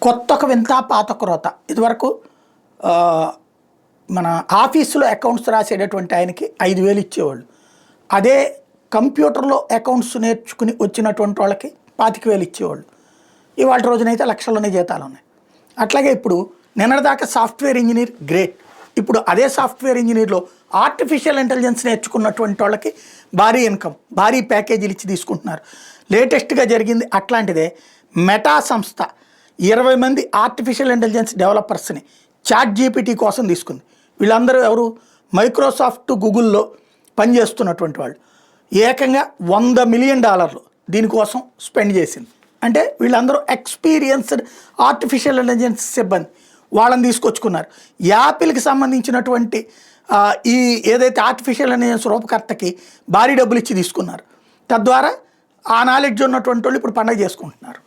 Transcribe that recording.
కొత్తొక వింత పాతొక రోత. ఇదివరకు మన ఆఫీసులో అకౌంట్స్ రాసేటటువంటి ఆయనకి 5,000 ఇచ్చేవాళ్ళు. అదే కంప్యూటర్లో అకౌంట్స్ నేర్చుకుని వచ్చినటువంటి వాళ్ళకి 25,000 ఇచ్చేవాళ్ళు. ఇవాళ రోజునైతే లక్షల్లోనే జీతాలు ఉన్నాయి. అట్లాగే ఇప్పుడు నిన్నటిదాకా సాఫ్ట్వేర్ ఇంజనీర్ గ్రేట్. ఇప్పుడు అదే సాఫ్ట్వేర్ ఇంజనీర్లో ఆర్టిఫిషియల్ ఇంటెలిజెన్స్ నేర్చుకున్నటువంటి వాళ్ళకి భారీ ఇన్కమ్, భారీ ప్యాకేజీలు ఇచ్చి తీసుకుంటున్నారు. లేటెస్ట్గా జరిగింది అట్లాంటిదే. మెటా సంస్థ 20 మంది ఆర్టిఫిషియల్ ఇంటెలిజెన్స్ డెవలపర్స్ని ChatGPT కోసం తీసుకుంది. వీళ్ళందరూ ఎవరు? మైక్రోసాఫ్ట్, గూగుల్లో పనిచేస్తున్నటువంటి వాళ్ళు. ఏకంగా $100 మిలియన్ దీనికోసం స్పెండ్ చేసింది. అంటే వీళ్ళందరూ ఎక్స్పీరియన్స్డ్ ఆర్టిఫిషియల్ ఇంటెలిజెన్స్ సిబ్బంది. వాళ్ళని తీసుకొచ్చుకున్నారు. యాపిల్కి సంబంధించినటువంటి ఈ ఏదైతే ఆర్టిఫిషియల్ ఇంటెలిజెన్స్ రూపకర్తకి భారీ డబ్బులు ఇచ్చి తీసుకున్నారు. తద్వారా ఆ నాలెడ్జ్ ఉన్నటువంటి వాళ్ళు ఇప్పుడు పండగ చేసుకుంటున్నారు.